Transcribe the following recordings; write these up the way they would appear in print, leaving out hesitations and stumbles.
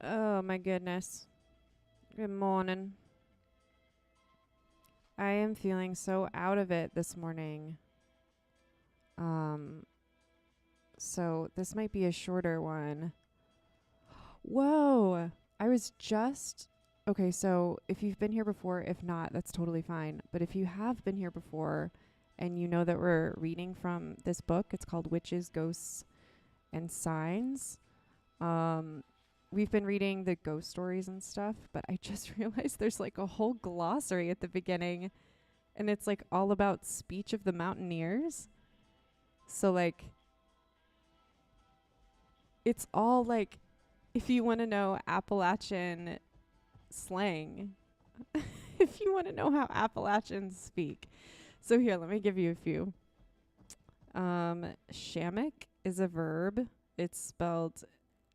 Oh my goodness. Good morning. I am feeling so out of it this morning. Um so this might be a shorter one. Whoa. I was just Okay, so if you've been here before, if not, that's totally fine. But if you have been here before and you know that we're reading from this book, it's called Witches, Ghosts, and Signs. Um we've been reading the ghost stories and stuff, but I just realized there's like a whole glossary at the beginning and it's like all about speech of the mountaineers. So like it's all like if you want to know Appalachian slang, if you want to know how Appalachians speak. So here, let me give you a few. Shammick is a verb. It's spelled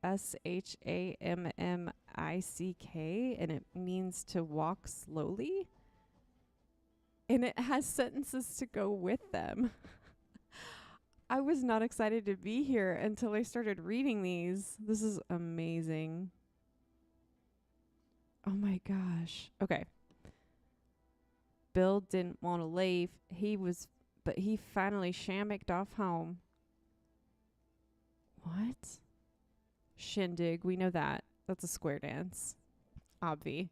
Shammick, and it means to walk slowly. And it has sentences to go with them. I was not excited to be here until I started reading these. This is amazing. Oh my gosh. Okay. Bill didn't want to leave. But he finally shammicked off home. What? Shindig. We know that. That's a square dance. Obvi.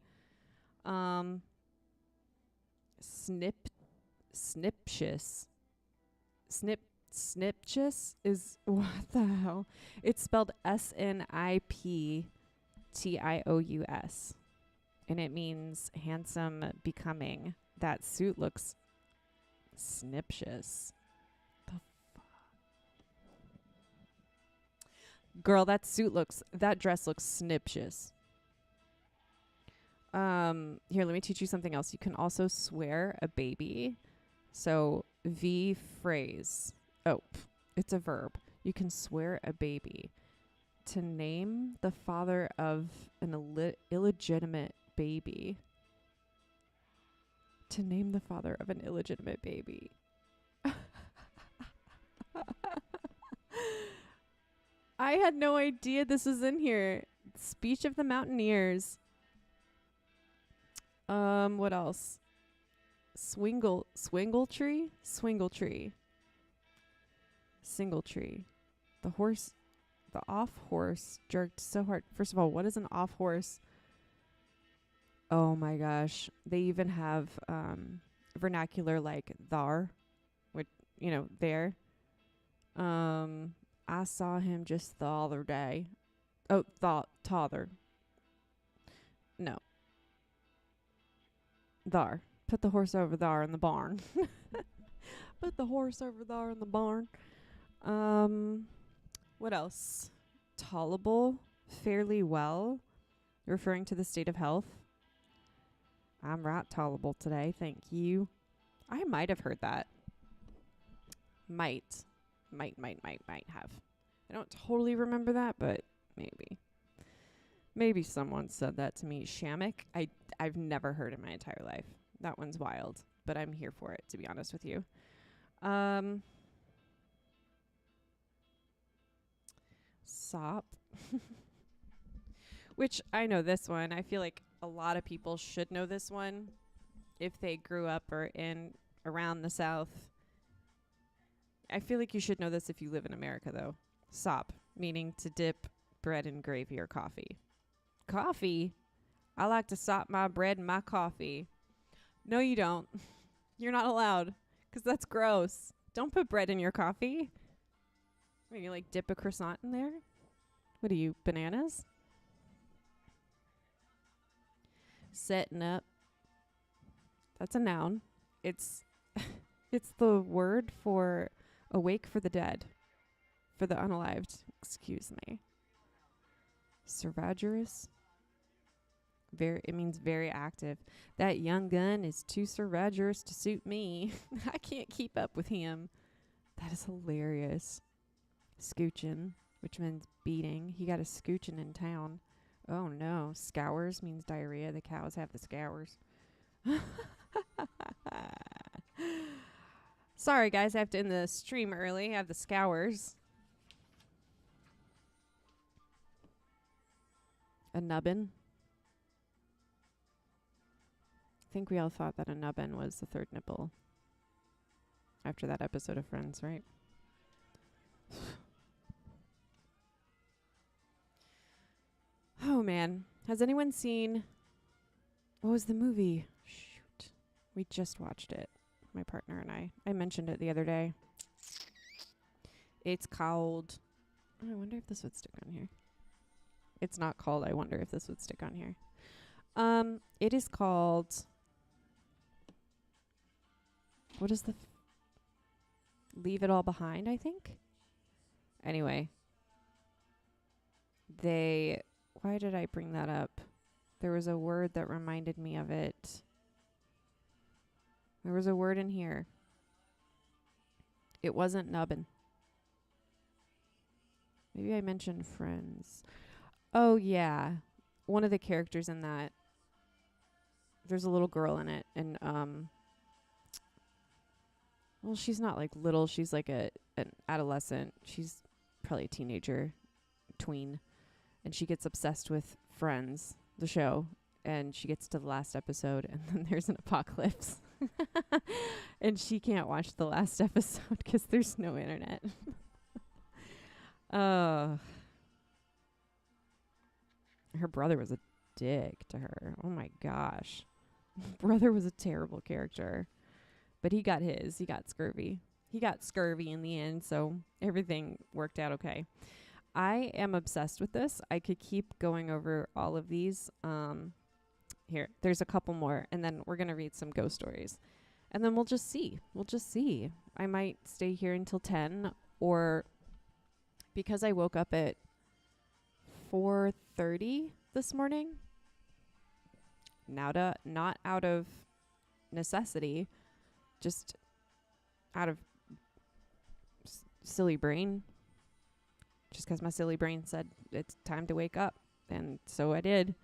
Um, sniptious. Sniptious is what the hell? It's spelled Sniptious, and it means handsome, becoming. That suit looks sniptious. The girl, that dress looks sniptious. Here, let me teach you something else. You can also swear a baby. So V phrase. Oh, it's a verb. You can swear a baby. To name the father of an illegitimate baby. To name the father of an illegitimate baby. I had no idea this was in here. Speech of the Mountaineers. What else? Swingletree? Swingletree. Singletree. The off horse jerked so hard. First of all, what is an off horse? Oh my gosh. They even have vernacular like thar, which, there. I saw him just the other day. Oh, tother. No. Thar. Put the horse over thar in the barn. Put the horse over thar in the barn. What else? Tolerable, fairly well, referring to the state of health. I'm right tolerable today, thank you. I might have heard that. Might have. I don't totally remember that, but maybe. Maybe someone said that to me. Shammick, I've never heard in my entire life. That one's wild, but I'm here for it, to be honest with you. Sop. Which I know this one. I feel like a lot of people should know this one if they grew up or around the South. I feel like you should know this if you live in America, though. Sop, meaning to dip bread in gravy or coffee. Coffee? I like to sop my bread in my coffee. No, you don't. You're not allowed, 'cause that's gross. Don't put bread in your coffee. Maybe like dip a croissant in there? What are you, bananas? Setting up. That's a noun. It's it's the word for awake for the dead. For the unalived. Excuse me. Cervagerous. It means very active. That young gun is too cervagerous to suit me. I can't keep up with him. That is hilarious. Scoochin', which means beating. He got a scoochin' in town. Oh no. Scours means diarrhea. The cows have the scours. Sorry guys, I have to end the stream early. I have the scours. A nubbin. I think we all thought that a nubbin was the third nipple after that episode of Friends, right? Oh, man. Has anyone seen... What was the movie? Shoot. We just watched it, my partner and I. I mentioned it the other day. It's called... I wonder if this would stick on here. It's not called I wonder if this would stick on here. It is called... What is the... Leave It All Behind, I think? Anyway. Why did I bring that up? There was a word that reminded me of it. There was a word in here. It wasn't nubbin. Maybe I mentioned Friends. Oh, yeah. One of the characters in that, there's a little girl in it. And, well, she's not, like, little. She's, like, an adolescent. She's probably a teenager, tween. And she gets obsessed with Friends, the show. And she gets to the last episode, and then there's an apocalypse. And she can't watch the last episode because there's no internet. Her brother was a dick to her. Oh, my gosh. Brother was a terrible character. But he got his. He got scurvy. He got scurvy in the end, so everything worked out okay. I am obsessed with this. I could keep going over all of these. Here, there's a couple more, and then we're going to read some ghost stories. And then we'll just see. I might stay here until 10, or because I woke up at 4:30 this morning, not out of necessity, just out of silly brain, just because my silly brain said it's time to wake up. And so I did.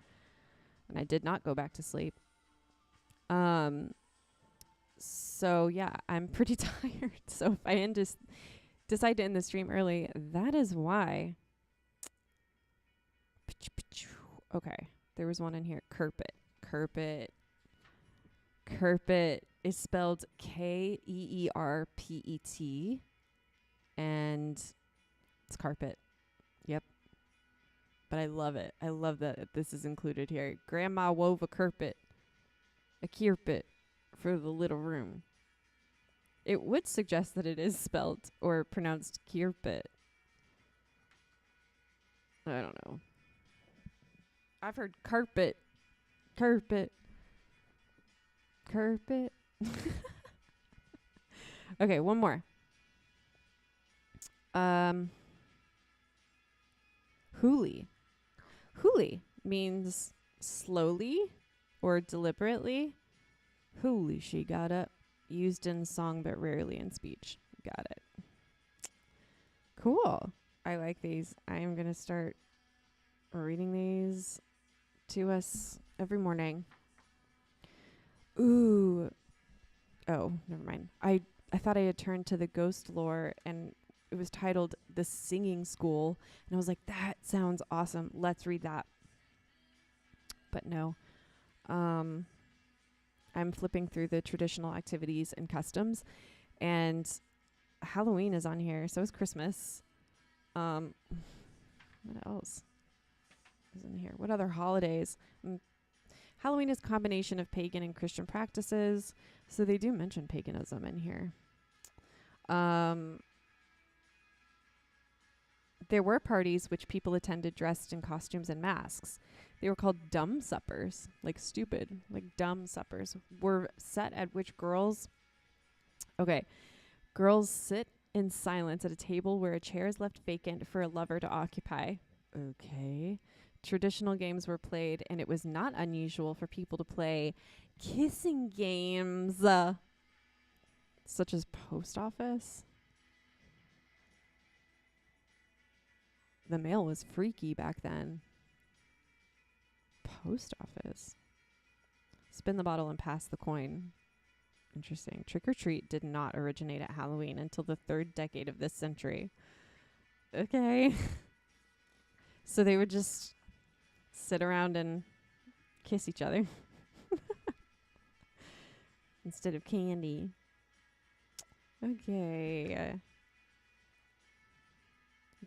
And I did not go back to sleep. So, yeah, I'm pretty tired. So if I decide to end the stream early, that is why. Okay, there was one in here. Kerpit. Kerpit is spelled Keerpet. And it's carpet. Yep. But I love it. I love that this is included here. Grandma wove a kerpit. A kierpit for the little room. It would suggest that it is spelled or pronounced kierpit. I don't know. I've heard carpet. Okay, one more. Hoolie. Hoolie means slowly or deliberately. Hoolie, she got up. Used in song but rarely in speech. Got it. Cool. I like these. I am going to start reading these to us every morning. Ooh. Oh, never mind. I thought I had turned to the ghost lore, and it was titled The Singing School. And I was like, that sounds awesome. Let's read that. But no. I'm flipping through the traditional activities and customs. And Halloween is on here. So is Christmas. What else is in here? What other holidays? Halloween is a combination of pagan and Christian practices. So they do mention paganism in here. There were parties which people attended dressed in costumes and masks. They were called dumb suppers, like stupid, like dumb suppers, were set at which girls sit in silence at a table where a chair is left vacant for a lover to occupy. Okay. Traditional games were played, and it was not unusual for people to play kissing games, such as post office. The mail was freaky back then. Post office. Spin the bottle and pass the coin. Interesting. Trick or treat did not originate at Halloween until the 3rd decade of this century. Okay. So they would just sit around and kiss each other instead of candy. Okay.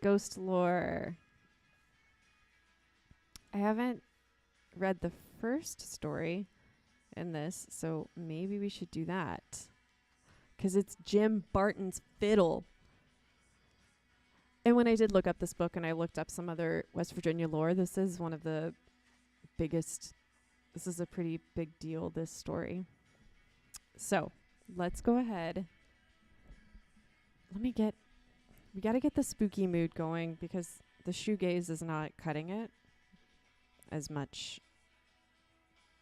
Ghost lore. I haven't read the first story in this, so maybe we should do that. 'Cause it's Jim Barton's Fiddle. And when I did look up this book and I looked up some other West Virginia lore, this is one of the biggest. This is a pretty big deal, this story. So let's go ahead. We got to get the spooky mood going because the shoegaze is not cutting it as much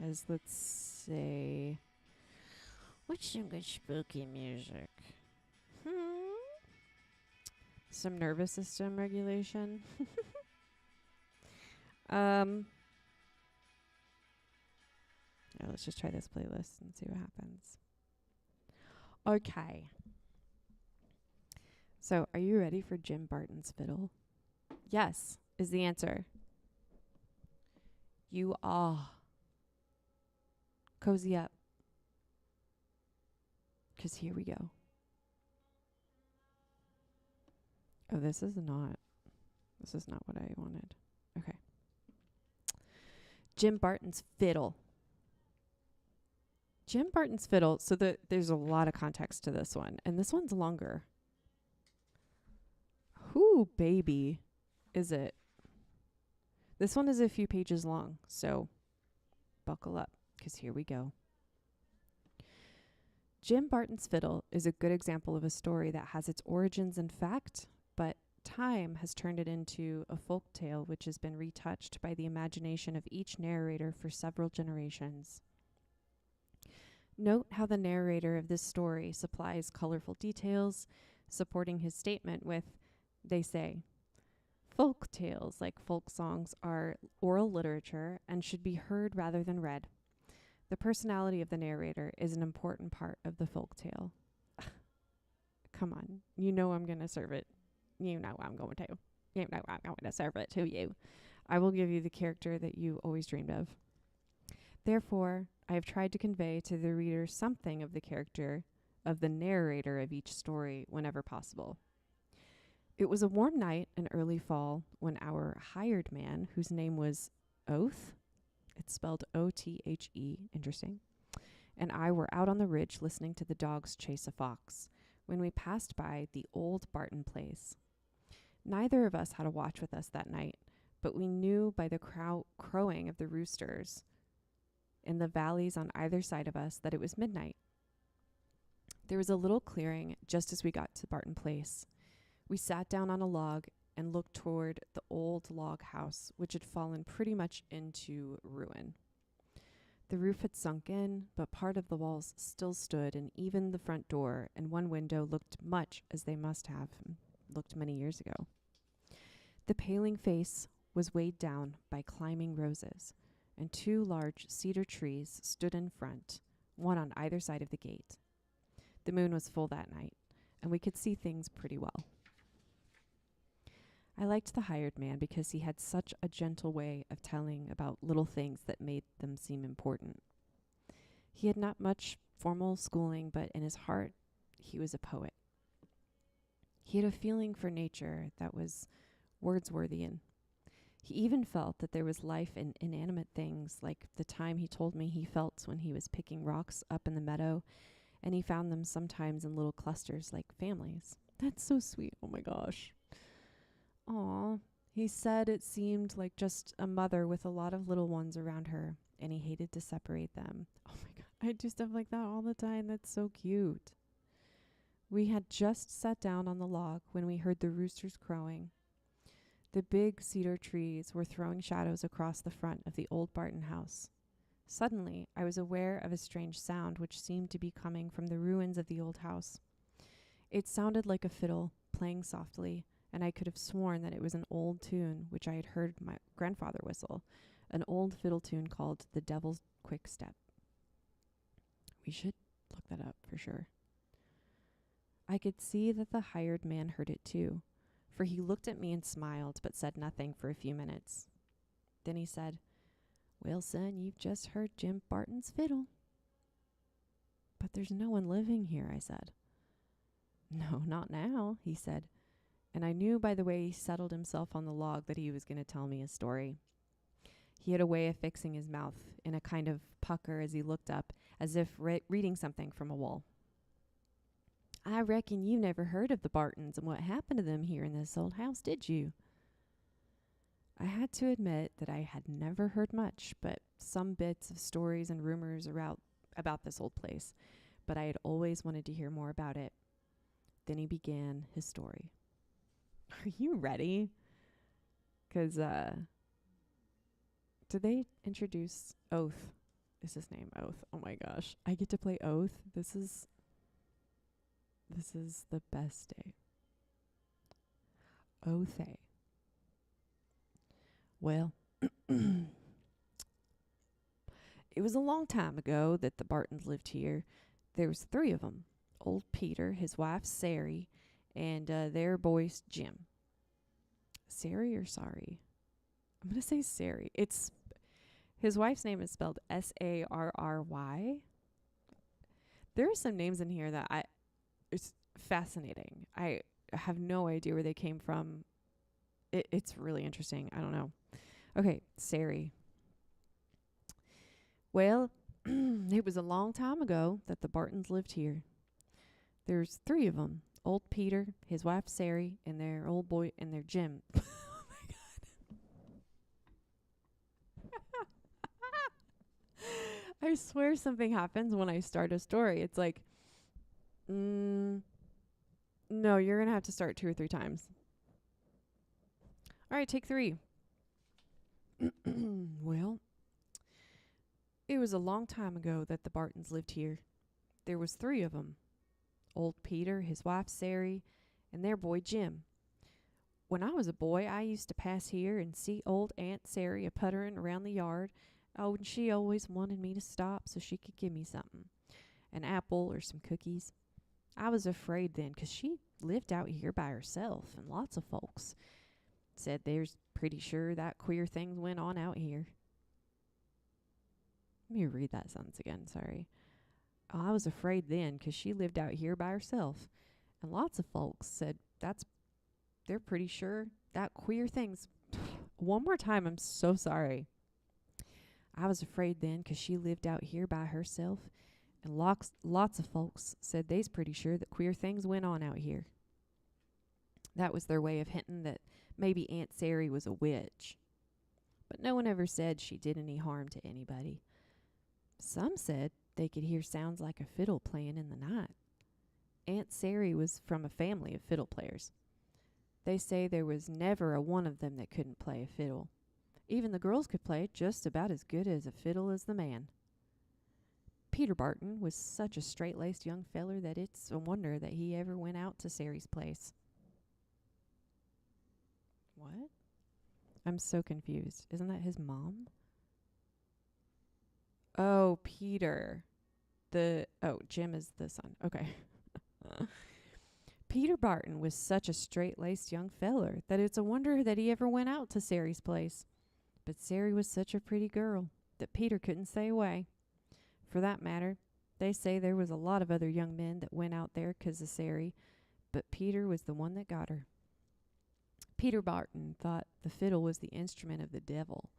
as, let's say, what's some good spooky music? Some nervous system regulation. Yeah, let's just try this playlist and see what happens. Okay. So, are you ready for Jim Barton's Fiddle? Yes, is the answer. You are. Cozy up. 'Cause here we go. Oh, this is not what I wanted. Okay. Jim Barton's Fiddle. Jim Barton's Fiddle. So there's a lot of context to this one. And this one's longer. Whoo, baby, is it? This one is a few pages long. So buckle up, 'cause here we go. Jim Barton's Fiddle is a good example of a story that has its origins in fact, but time has turned it into a folk tale which has been retouched by the imagination of each narrator for several generations. Note how the narrator of this story supplies colorful details, supporting his statement with, they say, folk tales, like folk songs, are oral literature and should be heard rather than read. The personality of the narrator is an important part of the folk tale. Come on, you know I'm going to serve it. You know I'm going to. You know I'm going to serve it to you. I will give you the character that you always dreamed of. Therefore, I have tried to convey to the reader something of the character of the narrator of each story whenever possible. It was a warm night in early fall when our hired man, whose name was Oath, it's spelled O-T-H-E, interesting, and I were out on the ridge listening to the dogs chase a fox when we passed by the old Barton place. Neither of us had a watch with us that night, but we knew by the crowing of the roosters in the valleys on either side of us that it was midnight. There was a little clearing just as we got to Barton Place. We sat down on a log and looked toward the old log house, which had fallen pretty much into ruin. The roof had sunk in, but part of the walls still stood, and even the front door and one window looked much as they must have looked many years ago. The paling face was weighed down by climbing roses, and two large cedar trees stood in front, one on either side of the gate. The moon was full that night, and we could see things pretty well. I liked the hired man because he had such a gentle way of telling about little things that made them seem important. He had not much formal schooling, but in his heart, he was a poet. He had a feeling for nature that was Wordsworthian. He even felt that there was life in inanimate things, like the time he told me he felt when he was picking rocks up in the meadow, and he found them sometimes in little clusters like families. That's so sweet. Oh my gosh. Aw. He said it seemed like just a mother with a lot of little ones around her, and he hated to separate them. Oh my God. I do stuff like that all the time. That's so cute. We had just sat down on the log when we heard the roosters crowing. The big cedar trees were throwing shadows across the front of the old Barton house. Suddenly, I was aware of a strange sound which seemed to be coming from the ruins of the old house. It sounded like a fiddle playing softly, and I could have sworn that it was an old tune which I had heard my grandfather whistle, an old fiddle tune called The Devil's Quick Step. We should look that up for sure. I could see that the hired man heard it too, for he looked at me and smiled but said nothing for a few minutes. Then he said, "Well, son, you've just heard Jim Barton's fiddle." "But there's no one living here," I said. "No, not now," he said. And I knew by the way he settled himself on the log that he was going to tell me a story. He had a way of fixing his mouth in a kind of pucker as he looked up, as if reading something from a wall. "I reckon you never heard of the Bartons and what happened to them here in this old house, did you?" I had to admit that I had never heard much, but some bits of stories and rumors about this old place, but I had always wanted to hear more about it. Then he began his story. Are you ready? 'Cause, did they introduce Oath? Is his name Oath? Oh my gosh. I get to play Oath. This is the best day. Oath. Well, it was a long time ago that the Bartons lived here. There was 3 of 'em. Old Peter, his wife Sari, and their boys Jim. Sari or Sorry? I'm going to say Sari. It's his wife's name is spelled Sarry. There are some names in here that it's fascinating. I have no idea where they came from. It's really interesting. I don't know. Okay, Sari. Well, it was a long time ago that the Bartons lived here. There's 3 of 'em. Old Peter, his wife Sari, and their old boy and their Jim. Oh my god. I swear something happens when I start a story. It's like, no, you're going to have to start 2 or 3 times. All right, take 3. Well, it was a long time ago that the Bartons lived here. There was 3 of 'em. Old Peter, his wife Sari, and their boy Jim. When I was a boy, I used to pass here and see old Aunt Sari a-puttering around the yard. Oh, and she always wanted me to stop so she could give me something. An apple or some cookies. I was afraid then, 'cause she lived out here by herself, and lots of folks said there's pretty sure that queer things went on out here. Let me read that sentence again, sorry. Oh, I was afraid then, 'cause she lived out here by herself, and lots of folks said they're pretty sure that queer things. One more time, I'm so sorry. I was afraid then, 'cause she lived out here by herself, and lots of folks said they's pretty sure that queer things went on out here. That was their way of hinting that maybe Aunt Sari was a witch. But no one ever said she did any harm to anybody. Some said they could hear sounds like a fiddle playing in the night. Aunt Sari was from a family of fiddle players. They say there was never a one of them that couldn't play a fiddle. Even the girls could play just about as good as a fiddle as the man. Peter Barton was such a straight-laced young feller that it's a wonder that he ever went out to Sari's place. What? I'm so confused. Isn't that his mom? Oh, Peter. Jim is the son. Okay. Peter Barton was such a straight-laced young feller that it's a wonder that he ever went out to Sari's place. But Sari was such a pretty girl that Peter couldn't stay away. For that matter, they say there was a lot of other young men that went out there 'cause of Sari, but Peter was the one that got her. Peter Barton thought the fiddle was the instrument of the devil,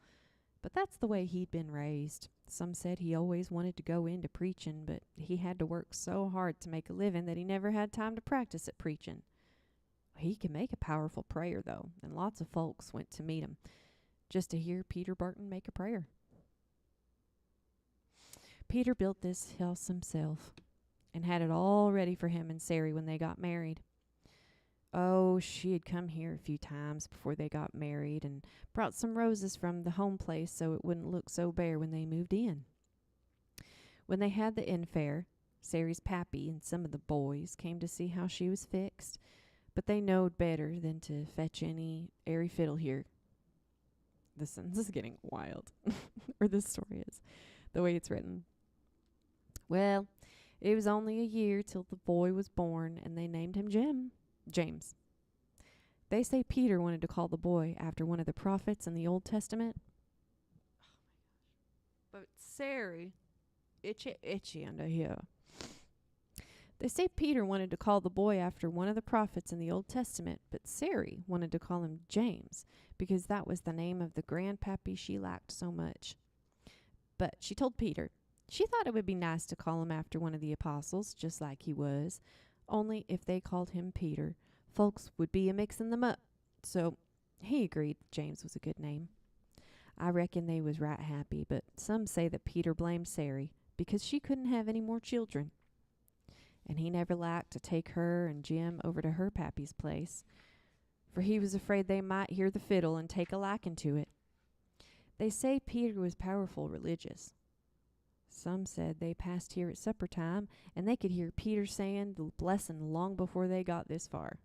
but that's the way he'd been raised. Some said he always wanted to go into preachin', but he had to work so hard to make a living that he never had time to practice at preachin'. He could make a powerful prayer, though, and lots of folks went to meet him just to hear Peter Barton make a prayer. Peter built this house himself and had it all ready for him and Sari when they got married. Oh, she had come here a few times before they got married and brought some roses from the home place so it wouldn't look so bare when they moved in. When they had the in-fair, Sari's pappy and some of the boys came to see how she was fixed, but they knowed better than to fetch any airy fiddle here. This is getting wild, or this story is, the way it's written. Well, it was only a year till the boy was born, and they named him James. They say Peter wanted to call the boy after one of the prophets in the Old Testament. But Sari, itchy under here. They say Peter wanted to call the boy after one of the prophets in the Old Testament, but Sari wanted to call him James because that was the name of the grandpappy she liked so much. But she told Peter she thought it would be nice to call him after one of the apostles, just like he was, only if they called him Peter, folks would be a-mixing them up. So he agreed James was a good name. I reckon they was right happy, but some say that Peter blamed Sari because she couldn't have any more children. And he never liked to take her and Jim over to her pappy's place, for he was afraid they might hear the fiddle and take a liking to it. They say Peter was powerful religious. Some said they passed here at supper time, and they could hear Peter saying the blessing long before they got this far.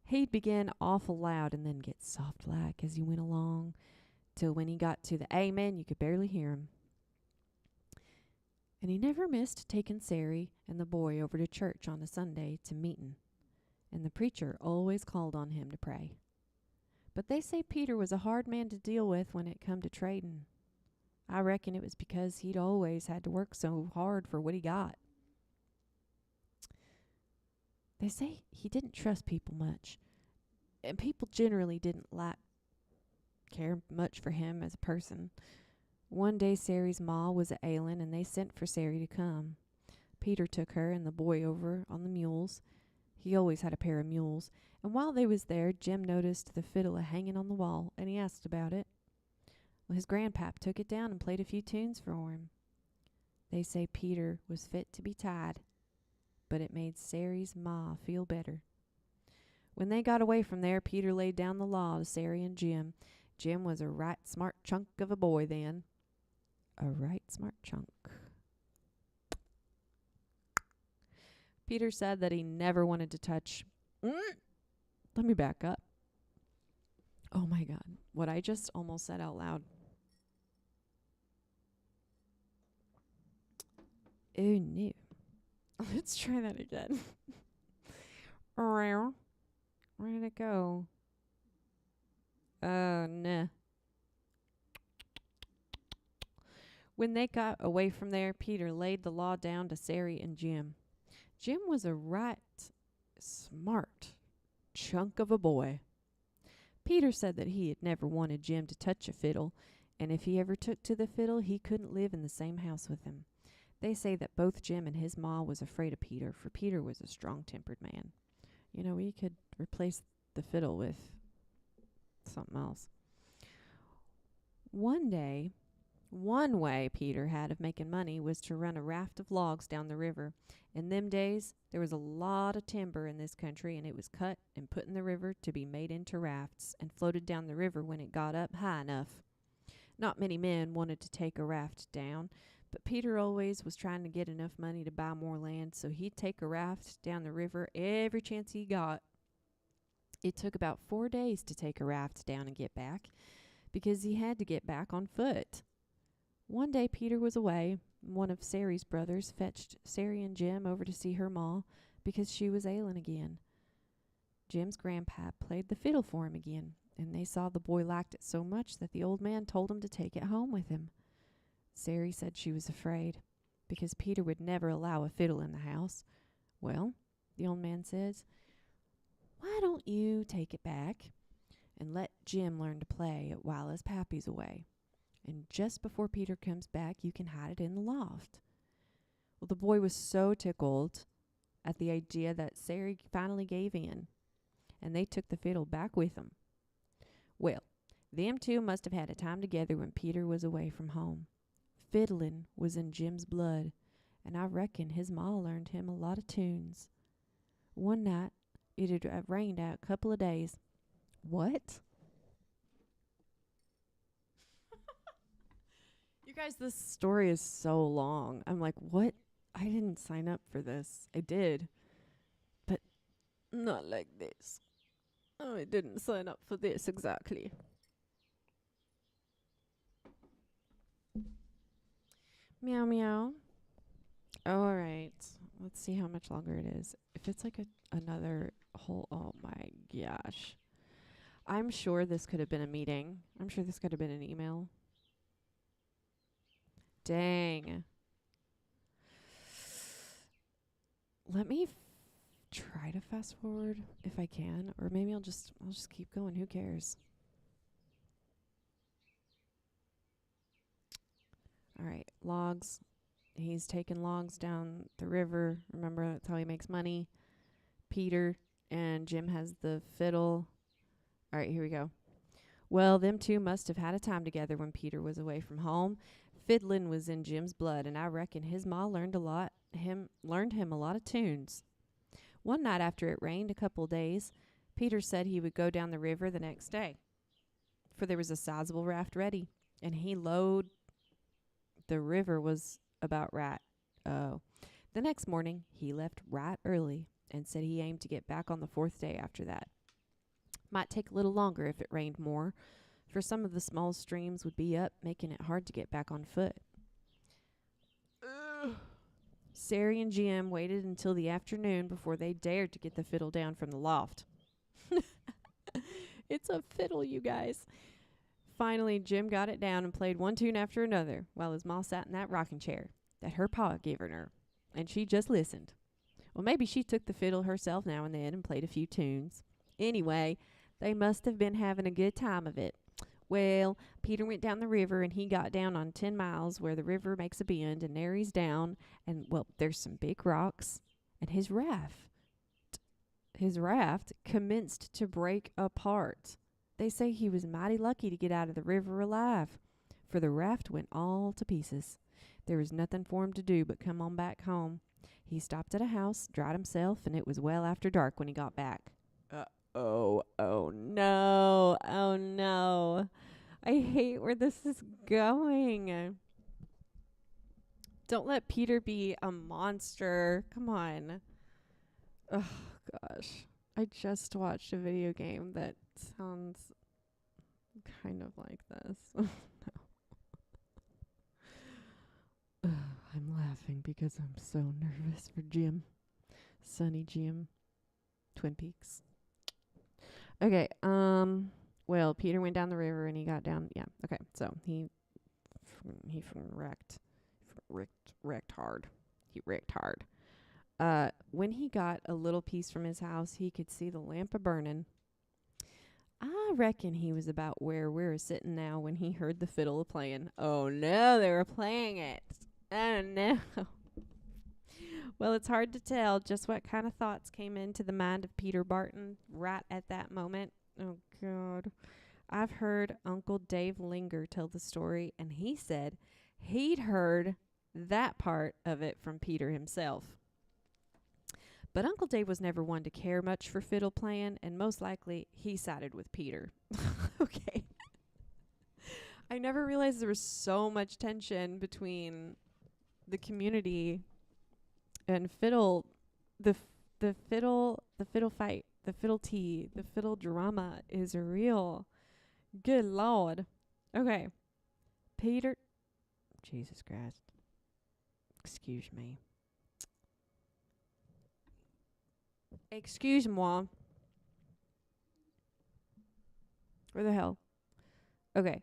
He'd begin awful loud and then get soft-like as he went along, till when he got to the amen, you could barely hear him. And he never missed taking Sari and the boy over to church on a Sunday to meetin', and the preacher always called on him to pray. But they say Peter was a hard man to deal with when it come to trading. I reckon it was because he'd always had to work so hard for what he got. They say he didn't trust people much, and people generally didn't care much for him as a person. One day Sari's ma was a-ailin', and they sent for Sari to come. Peter took her and the boy over on the mules. He always had a pair of mules, and while they was there, Jim noticed the fiddle a-hangin' on the wall, and he asked about it. Well, his grandpap took it down and played a few tunes for him. They say Peter was fit to be tied, but it made Sari's ma feel better. When they got away from there, Peter laid down the law to Sari and Jim. Jim was a right smart chunk of a boy then. A right smart chunk. Peter said that he never wanted to touch... Let me back up. Oh my God, what I just almost said out loud. Oh no. Let's try that again. Where did it go? Oh, no. When they got away from there, Peter laid the law down to Sari and Jim. Jim was a right smart chunk of a boy. Peter said that he had never wanted Jim to touch a fiddle, and if he ever took to the fiddle, he couldn't live in the same house with him. They say that both Jim and his ma was afraid of Peter, for Peter was a strong-tempered man. You know, he could replace the fiddle with something else. One way Peter had of making money was to run a raft of logs down the river. In them days, there was a lot of timber in this country, and it was cut and put in the river to be made into rafts and floated down the river when it got up high enough. Not many men wanted to take a raft down, but Peter always was trying to get enough money to buy more land, so he'd take a raft down the river every chance he got. It took about 4 days to take a raft down and get back, because he had to get back on foot. One day Peter was away. One of Sari's brothers fetched Sari and Jim over to see her ma because she was ailin' again. Jim's grandpa played the fiddle for him again, and they saw the boy liked it so much that the old man told him to take it home with him. Sari said she was afraid, because Peter would never allow a fiddle in the house. Well, the old man says, "Why don't you take it back and let Jim learn to play it while his pappy's away? And just before Peter comes back, you can hide it in the loft." Well, the boy was so tickled at the idea that Sari finally gave in, and they took the fiddle back with them. Well, them two must have had a time together when Peter was away from home. Fiddlin' was in Jim's blood, and I reckon his ma learned him a lot of tunes. One night, it had rained out a couple of days. What? You guys, this story is so long. I'm like, what? I didn't sign up for this. I did, but not like this. I didn't sign up for this exactly. Meow meow. All right. Let's see how much longer it is. If it's like another whole, oh my gosh. I'm sure this could have been a meeting. I'm sure this could have been an email. Dang. Let me try to fast forward if I can, or maybe I'll just keep going. Who cares? All right, logs. He's taking logs down the river. Remember, that's how he makes money. Peter and Jim has the fiddle. All right, here we go. Well, them two must have had a time together when Peter was away from home. Fiddlin' was in Jim's blood, and I reckon his ma learned him a lot of tunes. One night after it rained a couple days, Peter said he would go down the river the next day, for there was a sizable raft ready, and he lowed the river was about right. Oh. The next morning, he left right early and said he aimed to get back on the 4th day after that. Might take a little longer if it rained more, for some of the small streams would be up, making it hard to get back on foot. Sari and Jim waited until the afternoon before they dared to get the fiddle down from the loft. It's a fiddle, you guys. Finally, Jim got it down and played one tune after another while his ma sat in that rocking chair that her pa given her, and she just listened. Well, maybe she took the fiddle herself now and then and played a few tunes. Anyway, they must have been having a good time of it. Well, Peter went down the river, and he got down on 10 miles where the river makes a bend, and there he's down, and, well, there's some big rocks, and his raft commenced to break apart. They say he was mighty lucky to get out of the river alive, for the raft went all to pieces. There was nothing for him to do but come on back home. He stopped at a house, dried himself, and it was well after dark when he got back. Oh no. I hate where this is going. Don't let Peter be a monster. Come on. Oh, gosh. I just watched a video game that sounds kind of like this. No. I'm laughing because I'm so nervous for Jim. Sunny Jim. Twin Peaks. Okay, well, Peter went down the river and he got down. Yeah, okay, so he wrecked hard. He wrecked hard. When he got a little piece from his house, he could see the lamp a-burning. I reckon he was about where we're sitting now when he heard the fiddle a-playing. Oh, no, they were playing it. Oh, no. Well, it's hard to tell just what kind of thoughts came into the mind of Peter Barton right at that moment. Oh, God. I've heard Uncle Dave Linger tell the story, and he said he'd heard that part of it from Peter himself. But Uncle Dave was never one to care much for fiddle playing, and most likely he sided with Peter. Okay. I never realized there was so much tension between the community and fiddle, the fiddle fight, the fiddle tea, the fiddle drama is real. Good Lord. Okay. Peter. Jesus Christ. Excuse me. Excuse-moi. Where the hell? Okay.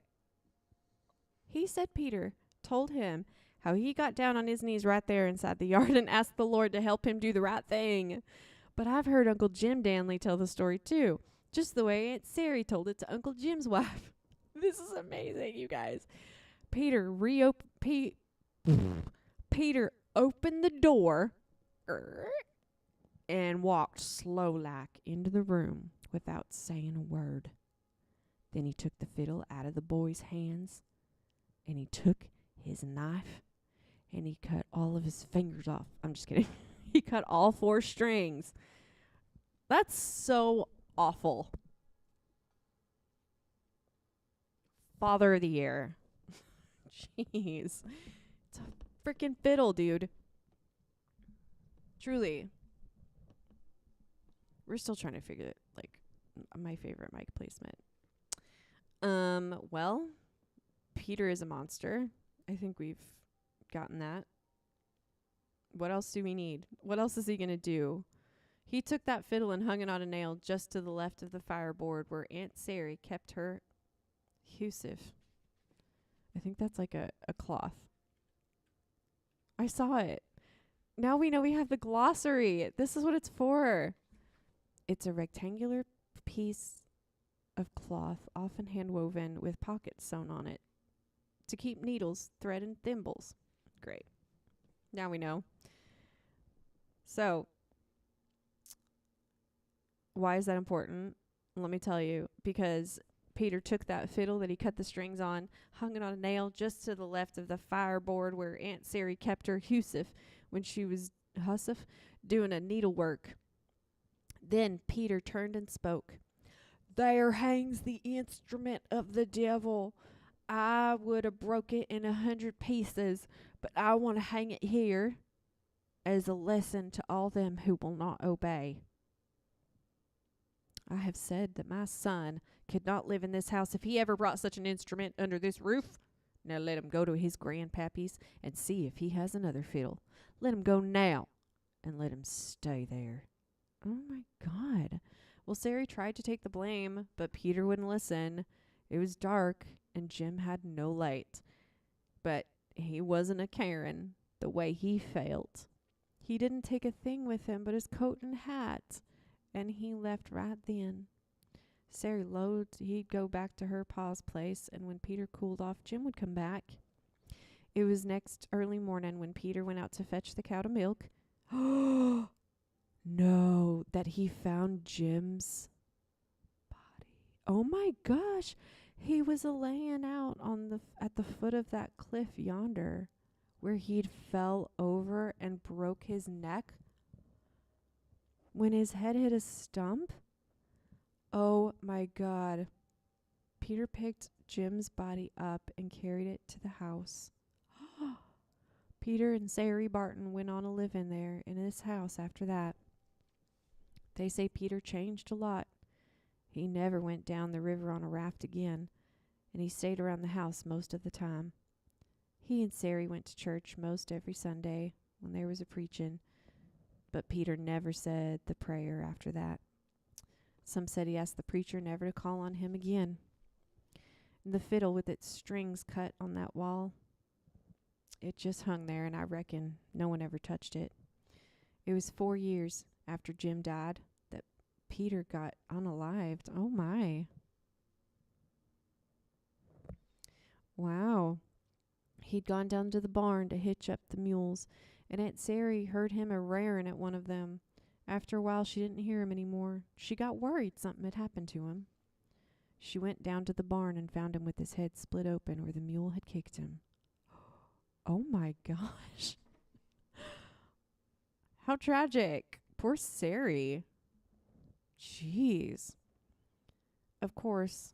He said Peter told him how he got down on his knees right there inside the yard and asked the Lord to help him do the right thing. But I've heard Uncle Jim Danley tell the story too, just the way Aunt Sari told it to Uncle Jim's wife. This is amazing, you guys. Peter opened the door and walked slow-like into the room without saying a word. Then he took the fiddle out of the boy's hands, and he took his knife, and he cut all of his fingers off. I'm just kidding. He cut all 4 strings. That's so awful. Father of the Year. Jeez. It's a freaking fiddle, dude. Truly. We're still trying to figure it, like, my favorite mic placement. Well, Peter is a monster. I think we've gotten that. What else do we need? What else is he going to do? He took that fiddle and hung it on a nail just to the left of the fireboard where Aunt Sari kept her Husif. I think that's like a cloth. I saw it. Now we know we have the glossary. This is what it's for. It's a rectangular piece of cloth, often hand woven with pockets sewn on it to keep needles, thread, and thimbles. Great. Now we know. So, why is that important? Let me tell you. Because Peter took that fiddle that he cut the strings on, hung it on a nail just to the left of the fireboard where Aunt Sari kept her Husif when she was doing a needlework. Then Peter turned and spoke. There hangs the instrument of the devil. I would have broke it in 100 pieces, but I want to hang it here as a lesson to all them who will not obey. I have said that my son could not live in this house if he ever brought such an instrument under this roof. Now let him go to his grandpappy's and see if he has another fiddle. Let him go now, and let him stay there. Oh, my God. Well, Sari tried to take the blame, but Peter wouldn't listen. It was dark, and Jim had no light. But he wasn't a Karen the way he felt. He didn't take a thing with him but his coat and hat, and he left right then. Sari loathed he'd go back to her pa's place, and when Peter cooled off, Jim would come back. It was next early morning when Peter went out to fetch the cow to milk. Oh, no, that he found Jim's body. Oh my gosh, he was a-laying out at the foot of that cliff yonder, where he'd fell over and broke his neck when his head hit a stump. Oh my God. Peter picked Jim's body up and carried it to the house. Peter and Sari Barton went on a living there in this house after that. They say Peter changed a lot. He never went down the river on a raft again, and he stayed around the house most of the time. He and Sari went to church most every Sunday when there was a preachin', but Peter never said the prayer after that. Some said he asked the preacher never to call on him again. And the fiddle with its strings cut on that wall, it just hung there, and I reckon no one ever touched it. It was 4 years after Jim died that Peter got unalived. Oh, my. Wow. He'd gone down to the barn to hitch up the mules, and Aunt Sari heard him a-raring at one of them. After a while, she didn't hear him any more. She got worried something had happened to him. She went down to the barn and found him with his head split open where the mule had kicked him. Oh, my gosh. How tragic. Poor Sari. Jeez. Of course,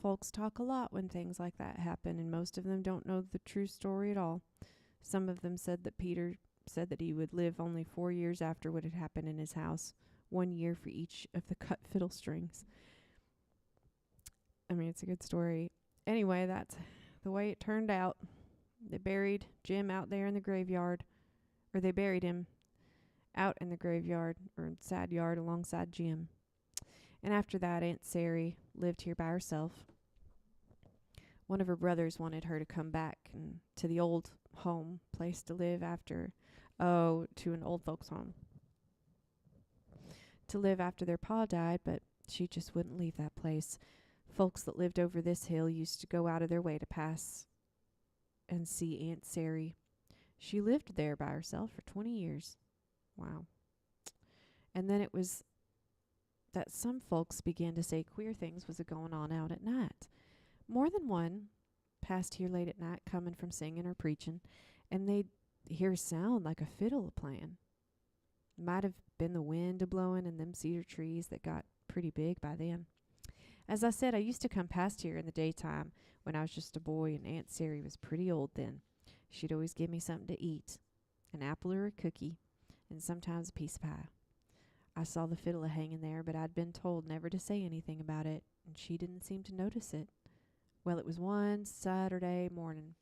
folks talk a lot when things like that happen, and most of them don't know the true story at all. Some of them said that Peter said that he would live only 4 years after what had happened in his house, 1 year for each of the cut fiddle strings. I mean, it's a good story. Anyway, that's the way it turned out. They buried Jim out there in the graveyard, or they buried him out in the graveyard, or sad yard alongside Jim. And after that, Aunt Sari lived here by herself. One of her brothers wanted her to come back and to the old home place to live to an old folks home to live after their pa died, but she just wouldn't leave that place. Folks that lived over this hill used to go out of their way to pass and see Aunt Sari. She lived there by herself for 20 years. Wow. And then it was that some folks began to say queer things was a-going on out at night. More than one passed here late at night coming from singing or preaching, and they'd hear a sound like a fiddle a-playing. Might have been the wind a-blowing in them cedar trees that got pretty big by then. As I said, I used to come past here in the daytime when I was just a boy, and Aunt Sari was pretty old then. She'd always give me something to eat, an apple or a cookie, and sometimes a piece of pie. I saw the fiddle a-hanging there, but I'd been told never to say anything about it, and she didn't seem to notice it. Well, it was one Saturday morning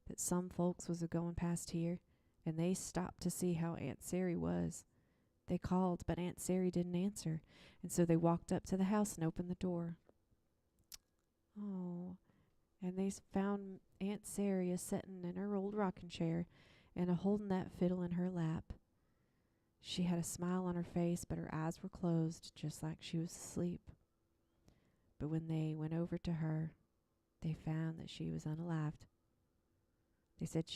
that some folks was a-going past here, and they stopped to see how Aunt Sari was. They called, but Aunt Sari didn't answer, and so they walked up to the house and opened the door. Oh, and they found Aunt Sari a-settin' in her old rocking chair, and holding that fiddle in her lap. She had a smile on her face, but her eyes were closed, just like she was asleep. But when they went over to her, they found that she was unalived. They said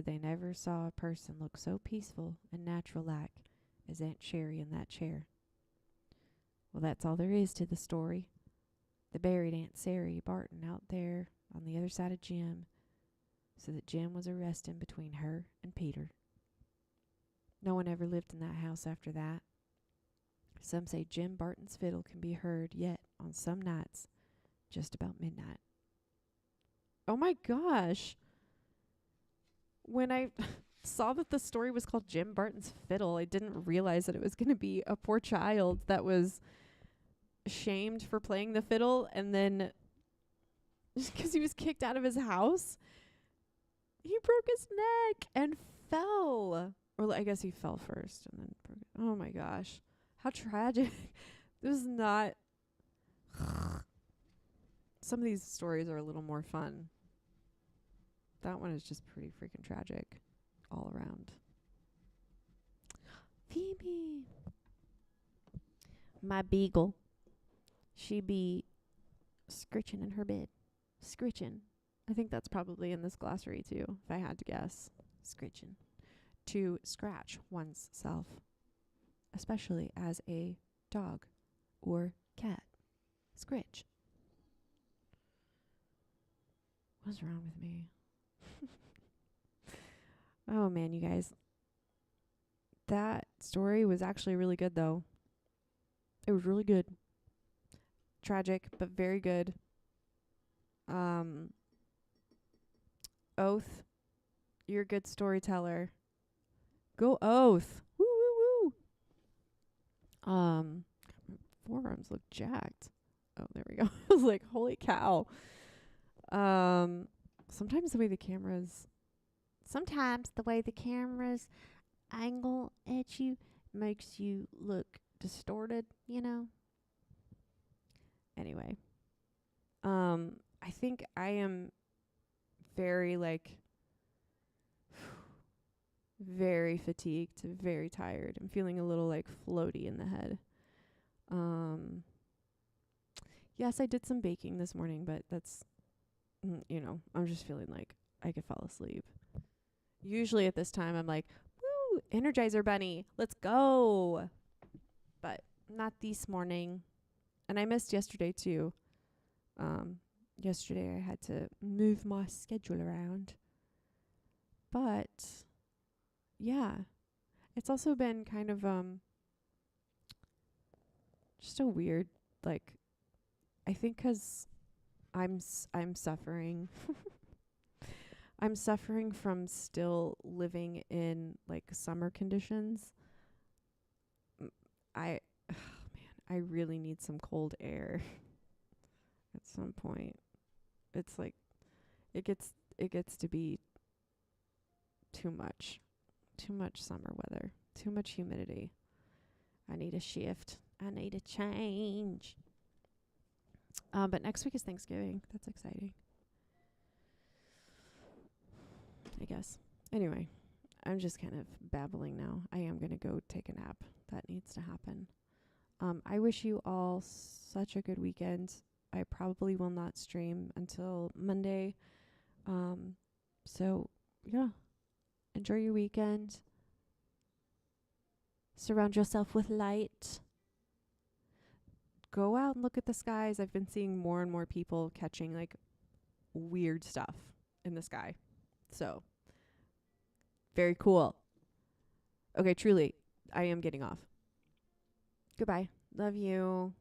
they never saw a person look so peaceful and natural-like as Aunt Cherry in that chair. Well, that's all there is to the story. They buried Aunt Sari Barton out there on the other side of Jim, so that Jim was a resting between her and Peter. No one ever lived in that house after that. Some say Jim Barton's fiddle can be heard yet on some nights, just about midnight. Oh my gosh. When I saw that the story was called Jim Barton's Fiddle, I didn't realize that it was going to be a poor child that was shamed for playing the fiddle, and then just because he was kicked out of his house, he broke his neck and fell. Or I guess he fell first and then broke it. Oh my gosh. How tragic. This is not... Some of these stories are a little more fun. That one is just pretty freaking tragic all around. Phoebe. My beagle. She be scritching in her bed. Scritching. I think that's probably in this glossary too, if I had to guess. Scritching. To scratch one's self, especially as a dog or cat. Scritch. What's wrong with me? Oh man, you guys. That story was actually really good though. It was really good. Tragic, but very good. Oath, you're a good storyteller. Go Oath. Woo woo woo. My forearms look jacked. Oh, there we go. I was like, holy cow. Sometimes the way the cameras angle at you makes you look distorted, you know? Anyway. I think I am very very fatigued, very tired. I'm feeling a little floaty in the head. Yes, I did some baking this morning, but that's, I'm just feeling like I could fall asleep. Usually at this time, I'm like, woo, Energizer Bunny, let's go. But not this morning. And I missed yesterday too. Yesterday I had to move my schedule around. But yeah, it's also been kind of just a weird, I think 'cause I'm suffering. I'm suffering from still living in summer conditions. I really need some cold air at some point. It's it gets to be too much summer weather, too much humidity. I need a shift. I need a change. But next week is Thanksgiving. That's exciting, I guess. Anyway, I'm just kind of babbling now. I am going to go take a nap. That needs to happen. I wish you all such a good weekend. I probably will not stream until Monday. So, yeah. Enjoy your weekend. Surround yourself with light. Go out and look at the skies. I've been seeing more and more people catching weird stuff in the sky. So, very cool. Okay, truly, I am getting off. Goodbye. Love you.